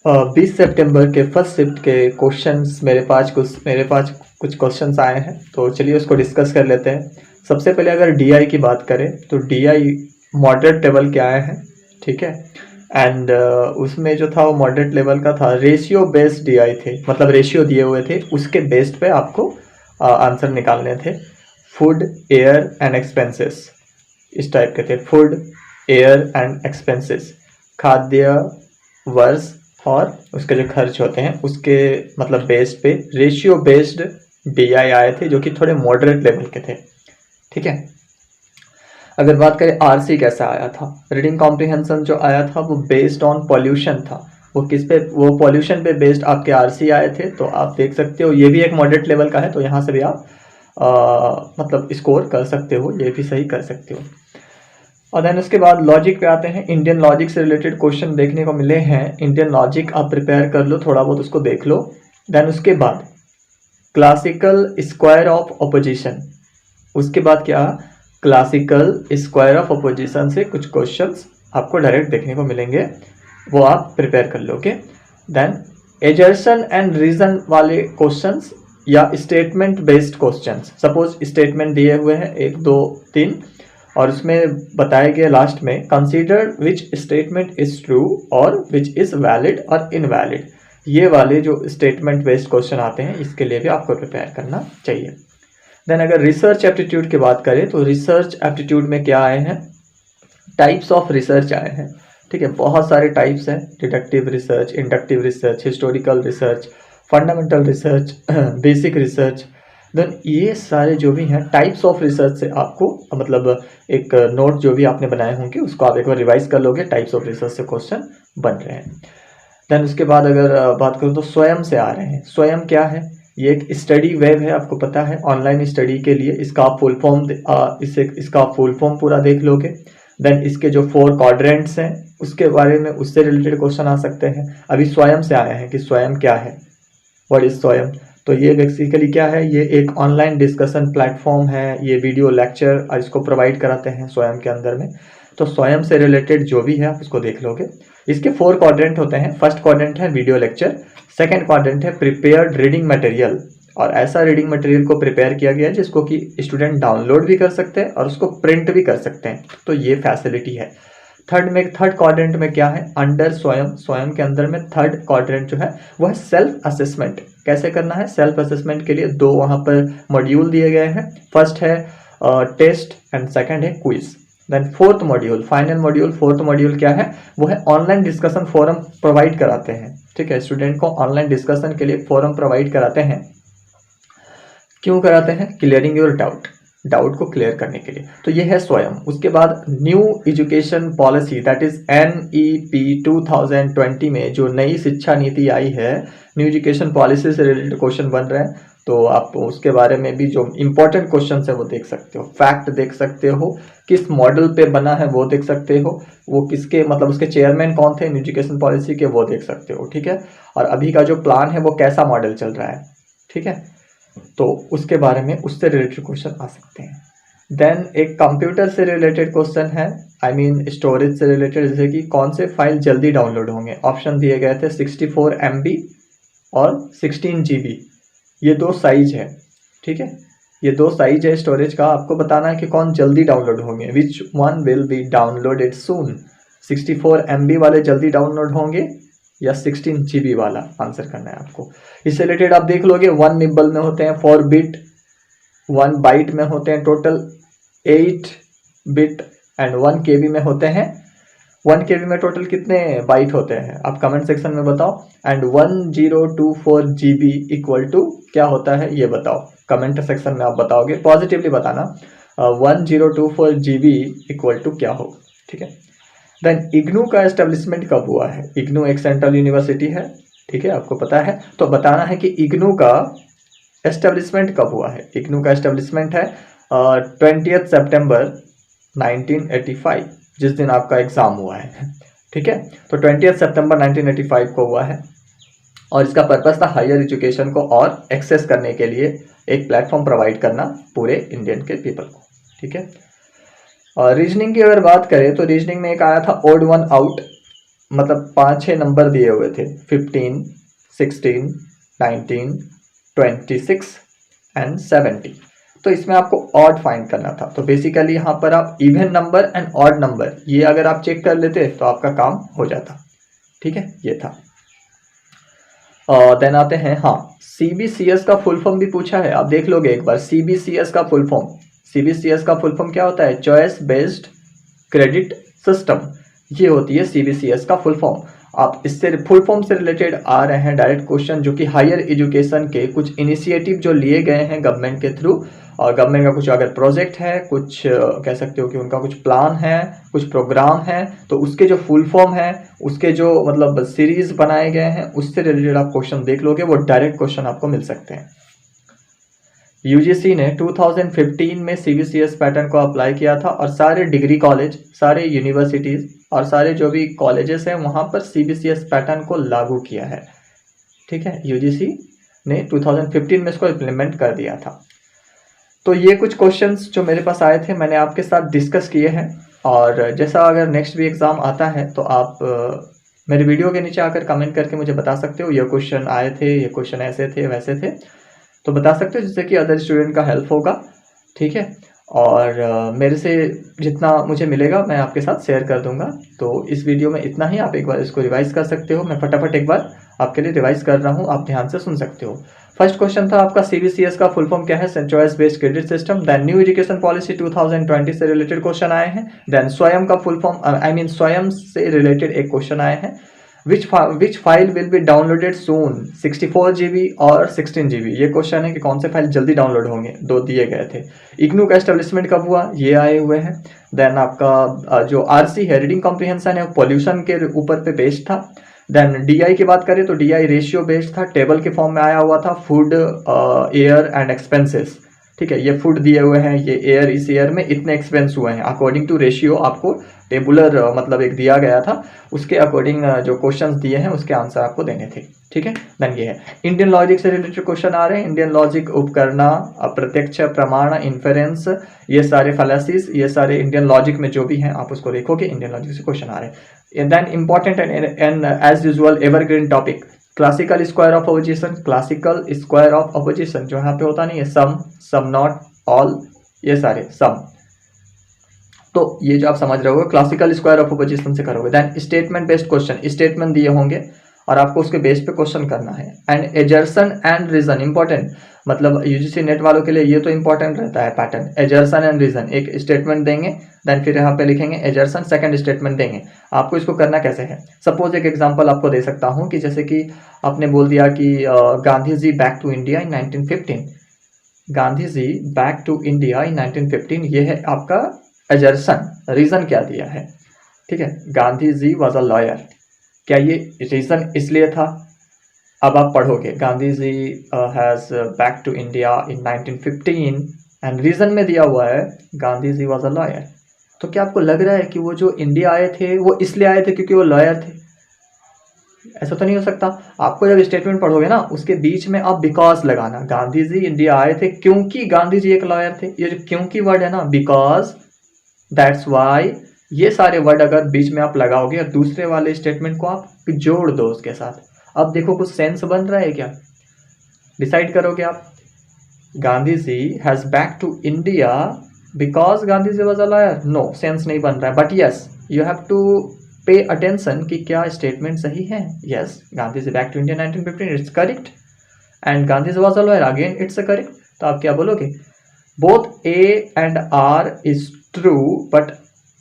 20 सितंबर के first shift के questions मेरे पास कुछ क्वेश्चंस आए हैं, तो चलिए उसको डिस्कस कर लेते हैं। सबसे पहले अगर डीआई की बात करें तो डीआई मॉडरेट लेवल के आए हैं, ठीक है। एंड उसमें जो था वो मॉडरेट लेवल का था, रेशियो बेस्ड डीआई थे, मतलब रेशियो दिए हुए थे, उसके बेस्ड पे आपको आंसर निकालने थे। फूड, एयर एंड एक्सपेंसेस, इस टाइप के थे। फूड, एयर एंड एक्सपेंसेस, खाद्य, वर्ष और उसके जो खर्च होते हैं उसके मतलब बेस्ड पे रेशियो बेस्ड डीआई आए थे, जो कि थोड़े मॉडरेट लेवल के थे, ठीक है। अगर बात करें आरसी कैसा आया था, रीडिंग कॉम्प्रिहेंशन जो आया था वो बेस्ड ऑन पॉल्यूशन था। वो किस पे, वो पॉल्यूशन पे बेस्ड आपके आरसी आए थे, तो आप देख सकते हो ये भी एक मॉडरेट लेवल का है, तो यहाँ से भी आप मतलब स्कोर कर सकते हो, ये भी सही कर सकते हो। और देन उसके बाद लॉजिक पे आते हैं। इंडियन लॉजिक से रिलेटेड क्वेश्चन देखने को मिले हैं। इंडियन लॉजिक आप प्रिपेयर कर लो, थोड़ा बहुत उसको देख लो। देन उसके बाद क्लासिकल स्क्वायर ऑफ ऑपोजिशन, उसके बाद क्या, क्लासिकल स्क्वायर ऑफ ऑपोजिशन से कुछ क्वेश्चंस आपको डायरेक्ट देखने को मिलेंगे, वो आप प्रिपेयर कर लोगे। देन एजर्शन एंड रीजन वाले क्वेश्चंस या statement based questions, suppose statement दिए हुए हैं 1 2 3 और उसमें बताया गया लास्ट में consider which statement is true और विच इज वैलिड और इनवैलिड, ये वाले जो स्टेटमेंट बेस्ड क्वेश्चन आते हैं इसके लिए भी आपको प्रिपेयर करना चाहिए। देन अगर रिसर्च एप्टीट्यूड की बात करें तो रिसर्च एप्टीट्यूड में क्या आए हैं, टाइप्स ऑफ रिसर्च आए हैं, ठीक है। बहुत सारे टाइप्स हैं, deductive research, inductive research, historical research, fundamental research, basic research. Then ये सारे जो भी हैं टाइप्स ऑफ रिसर्च से आपको मतलब एक नोट जो भी आपने बनाए होंगे उसको आप एक बार रिवाइज कर लोगे, टाइप्स ऑफ रिसर्च से क्वेश्चन बन रहे हैं। देन उसके बाद अगर बात करूँ तो स्वयं से आ रहे हैं। स्वयं क्या है, ये एक स्टडी वेब है, आपको पता है, ऑनलाइन स्टडी के लिए। इसका आप फुल फॉर्म इसका आप फुल फॉर्म पूरा देख लोगे। देन इसके जो 4 क्वाड्रेंट्स हैं उसके बारे में, उससे रिलेटेड क्वेश्चन आ सकते हैं। अभी स्वयं से आए हैं कि स्वयं क्या है, व्हाट इज स्वयं। तो ये बेसिकली क्या है, ये एक ऑनलाइन डिस्कशन प्लेटफॉर्म है, ये वीडियो लेक्चर इसको प्रोवाइड कराते हैं स्वयं के अंदर में। तो स्वयं से रिलेटेड जो भी है आप उसको देख लोगे। इसके 4 क्वाड्रेंट होते हैं। फर्स्ट क्वाड्रेंट है वीडियो लेक्चर, सेकंड क्वाड्रेंट है प्रिपेयर्ड रीडिंग मटेरियल, और ऐसा रीडिंग मटेरियल को प्रिपेयर किया गया है जिसको कि स्टूडेंट डाउनलोड भी कर सकते हैं और उसको प्रिंट भी कर सकते हैं, तो ये फैसिलिटी है। थर्ड क्वाड्रेंट में क्या है, अंडर स्वयं, स्वयं के अंदर में थर्ड क्वाड्रेंट जो है वो है सेल्फ असेसमेंट। कैसे करना है, सेल्फ असेसमेंट के लिए 2 वहाँ पर मॉड्यूल दिए गए हैं। फर्स्ट है टेस्ट एंड सेकंड है quiz. Then fourth module, final module, fourth module क्या है, वो है ऑनलाइन डिस्कशन फोरम प्रोवाइड कराते हैं, ठीक है। स्टूडेंट को ऑनलाइन डिस्कशन के लिए फोरम प्रोवाइड कराते हैं। क्यों कराते हैं, क्लियरिंग योर डाउट को क्लियर करने के लिए। तो ये है स्वयं। उसके बाद new education policy, that is NEP 2020 में जो नई शिक्षा नीति आई है, न्यू एजुकेशन पॉलिसी से रिलेटेड क्वेश्चन बन रहे हैं, तो आप उसके बारे में भी जो इंपॉर्टेंट क्वेश्चन है वो देख सकते हो। फैक्ट देख सकते हो, किस मॉडल पे बना है वो देख सकते हो, वो किसके मतलब उसके चेयरमैन कौन थे न्यू एजुकेशन पॉलिसी के, वो देख सकते हो, ठीक है। और अभी का जो प्लान है वो कैसा मॉडल चल रहा है, ठीक है, तो उसके बारे में उससे रिलेटेड क्वेश्चन आ सकते हैं। देन एक कंप्यूटर से रिलेटेड क्वेश्चन है, आई मीन स्टोरेज से रिलेटेड, जैसे कि कौन से फाइल जल्दी डाउनलोड होंगे। ऑप्शन दिए गए थे 64 MB और 16 GB, ये 2 साइज है, ठीक है। ये 2 साइज है स्टोरेज का, आपको बताना है कि कौन जल्दी डाउनलोड होंगे, which one will be downloaded soon. 64 MB वाले जल्दी डाउनलोड होंगे या 16 GB वाला, आंसर करना है आपको। इससे रिलेटेड आप देख लोगे 1 निबल में होते हैं 4 बिट, 1 बाइट में होते हैं टोटल 8 बिट एंड 1 KB में होते हैं। 1 KB में टोटल कितने बाइट होते हैं आप कमेंट सेक्शन में बताओ। एंड 1024 GB इक्वल टू क्या होता है ये बताओ, कमेंट सेक्शन में आप बताओगे, पॉजिटिवली बताना 1024 GB इक्वल टू क्या हो, ठीक है। देन इग्नू का एस्टेब्लिशमेंट कब हुआ है, इग्नू एक सेंट्रल यूनिवर्सिटी है, ठीक है, आपको पता है, तो बताना है कि इग्नू का एस्टेब्लिशमेंट कब हुआ है। इग्नू का एस्टेब्लिशमेंट है 20 सितंबर 1985, जिस दिन आपका एग्जाम हुआ है, ठीक है। तो 20 सितंबर 1985 को हुआ है और इसका पर्पस था हायर एजुकेशन को और एक्सेस करने के लिए एक प्लेटफॉर्म प्रोवाइड करना पूरे इंडियन के पीपल को, ठीक है। और रीजनिंग की अगर बात करें तो रीजनिंग में एक आया था ओड वन आउट, मतलब 5-6 नंबर दिए हुए थे, 15, 16, 19, 26 एंड 70। तो इसमें आपको ऑड फाइंड करना था। तो बेसिकली यहाँ पर आप even number and odd number ये अगर आप चेक कर लेते तो आपका काम हो जाता। ठीक है, ये था। देन आते हैं, हाँ, CBCS का फुल फॉर्म भी पूछा है, आप देख लोगे एक बार। CBCS का फुल फॉर्म, CBCS का फुल फॉर्म क्या होता है? चॉइस बेस्ड क्रेडिट सिस्टम, ये होती है CBCS का फुल फॉर्म। आप इससे फुल फॉर्म से रिलेटेड आ रहे हैं डायरेक्ट क्वेश्चन, जो कि हायर एजुकेशन के कुछ इनिशिएटिव जो लिए गए हैं गवर्नमेंट के थ्रू, और गवर्नमेंट का कुछ अगर प्रोजेक्ट है, कुछ कह सकते हो कि उनका कुछ प्लान है, कुछ प्रोग्राम है, तो उसके जो फुल फॉर्म है, उसके जो मतलब सीरीज बनाए गए हैं, उससे रिलेटेड आप क्वेश्चन देख लोगे, वो डायरेक्ट क्वेश्चन आपको मिल सकते हैं। यूजीसी ने 2015 में CBCS पैटर्न को अप्लाई किया था, और सारे डिग्री कॉलेज, सारे यूनिवर्सिटीज और सारे जो भी कॉलेजेस हैं वहाँ पर CBCS पैटर्न को लागू किया है। ठीक है, यूजीसी ने 2015 में इसको इम्प्लीमेंट कर दिया था। तो ये कुछ क्वेश्चंस जो मेरे पास आए थे मैंने आपके साथ डिस्कस किए हैं, और जैसा अगर नेक्स्ट भी एग्ज़ाम आता है तो आप मेरे वीडियो के नीचे आकर कमेंट करके मुझे बता सकते हो, ये क्वेश्चन आए थे, ये क्वेश्चन ऐसे थे, वैसे थे, तो बता सकते हो, जिससे कि अदर स्टूडेंट का हेल्प होगा। ठीक है, और मेरे से जितना मुझे मिलेगा मैं आपके साथ शेयर कर दूंगा। तो इस वीडियो में इतना ही, आप एक बार इसको रिवाइज कर सकते हो। मैं फटाफट एक बार आपके लिए रिवाइज कर रहा हूँ, आप ध्यान से सुन सकते हो। फर्स्ट क्वेश्चन था आपका CBCS का फुल फॉर्म क्या है? Choice based credit system. Then new education policy 2020 से रिलेटेड क्वेश्चन आए हैं। देन स्वयं का फुल फॉर्म, स्वयं से रिलेटेड एक क्वेश्चन आए हैं। which file will be downloaded soon, 64 GB और 16 GB। ये क्वेश्चन है कि कौन से फाइल जल्दी डाउनलोड होंगे, दो दिए गए थे। इग्नू का एस्टेब्लिशमेंट कब हुआ, ये आए हुए हैं। देन आपका जो RC है, रीडिंग कॉम्प्रिहेंशन है, पॉल्यूशन के ऊपर पे बेस्ड था। देन DI की बात करें तो DI रेशियो बेस्ड था, टेबल के फॉर्म में आया हुआ था, फूड, एयर एंड एक्सपेंसेस। ठीक है, ये फूड दिए हुए हैं, ये एयर, इस ईयर में इतने एक्सपेंस हुए हैं, अकॉर्डिंग टू रेशियो आपको टेबुलर मतलब एक दिया गया था, उसके अकॉर्डिंग जो क्वेश्चंस दिए हैं उसके आंसर आपको देने थे। ठीक है, देन ये है इंडियन लॉजिक से रिलेटेड क्वेश्चन आ रहे हैं। इंडियन लॉजिक, उपकरणा, अप्रत्यक्ष प्रमाण, इन्फेरेंस, ये सारे फैलासीज, ये सारे इंडियन लॉजिक में जो भी हैं आप उसको देखोगे, इंडियन लॉजिक से क्वेश्चन आ रहे हैं। Then important and as usual evergreen topic, classical square of opposition. Classical square of opposition जो यहाँ पे होता नहीं है, सम नॉट, ऑल, ये सारे सम, तो ये जो आप समझ रहे हो क्लासिकल स्क्वायर ऑफ अपोजिशन से करोगे। Then statement based question, statement दिए होंगे और आपको उसके बेस पे क्वेश्चन करना है। And assertion and reason, important, मतलब यूजीसी नेट वालों के लिए ये तो इंपॉर्टेंट रहता है पैटर्न। एजर्सन एंड रीजन, एक स्टेटमेंट देंगे, देन फिर यहाँ पे लिखेंगे एजर्सन, सेकंड स्टेटमेंट देंगे। आपको इसको करना कैसे है, सपोज एक एग्जांपल आपको दे सकता हूँ कि जैसे कि आपने बोल दिया कि Gandhi ji back to India in 1915, Gandhi ji back to India in 1915, ये है आपका एजर्सन। रीजन क्या दिया है, ठीक है, Gandhi ji was a lawyer, क्या ये रीजन इसलिए था? अब आप पढ़ोगे Gandhi ji has back to India in 1915 and reason में दिया हुआ है Gandhi ji was a lawyer. तो क्या आपको लग रहा है कि वो जो इंडिया आए थे वो इसलिए आए थे क्योंकि वो लॉयर थे? ऐसा तो नहीं हो सकता। आपको जब स्टेटमेंट पढ़ोगे ना उसके बीच में आप बिकॉज लगाना, गांधी जी इंडिया आए थे क्योंकि गांधी जी एक लॉयर थे। ये जो क्योंकि वर्ड है ना, बिकॉज, दैट्स वाई, ये सारे वर्ड अगर बीच में आप लगाओगे और दूसरे वाले स्टेटमेंट को आप जोड़ दो उसके साथ, अब देखो कुछ सेंस बन रहा है क्या, डिसाइड करोगे आप। Gandhi ji has back to India because Gandhi ji was a lawyer, no sense नहीं बन रहा है। But yes, you have to pay attention कि क्या स्टेटमेंट सही है। Yes, Gandhi ji back to India 1915, it's correct, and Gandhi ji was a lawyer, again it's correct. तो आप क्या बोलोगे, both A and R is true but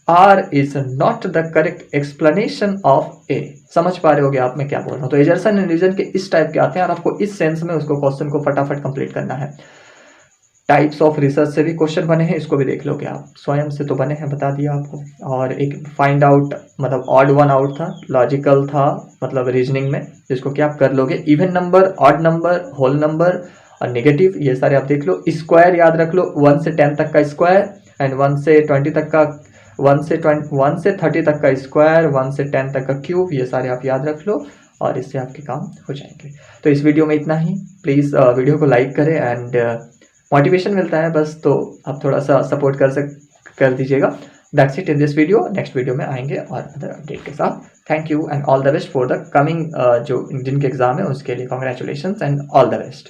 R is not the correct explanation of A। समझ पा रहे होगे आप मैं क्या बोल रहा हूँ। तो एजर्सन एंड रीजन के इस टाइप के आते हैं और आपको इस सेंस में उसको क्वेश्चन को फटाफट कंप्लीट करना है। टाइप्स ऑफ रिसर्च से भी क्वेश्चन बने हैं, इसको भी देख लोगे आप। स्वयं से तो बने हैं, बता दिया आपको। और एक फाइंड आउट, मतलब ऑड वन आउट था, लॉजिकल था, मतलब रीजनिंग में, जिसको कि आप कर लोगे। Even number, odd number, whole number और नेगेटिव, ये सारे आप देख लो। स्क्वायर याद रख लो, 1 से 10 तक का स्क्वायर एंड 1 से 20 तक का, 1 से 30 तक का स्क्वायर, 1 से 10 तक का क्यूब, ये सारे आप याद रख लो और इससे आपके काम हो जाएंगे। तो इस वीडियो में इतना ही। प्लीज़ वीडियो को लाइक करें एंड मोटिवेशन मिलता है बस, तो आप थोड़ा सा सपोर्ट कर दीजिएगा। That's it in this video. Next video में आएंगे और अदर अपडेट के साथ। Thank you and all the best for the coming जो जिनके एग्ज़ाम है उसके लिए congratulation and all the best.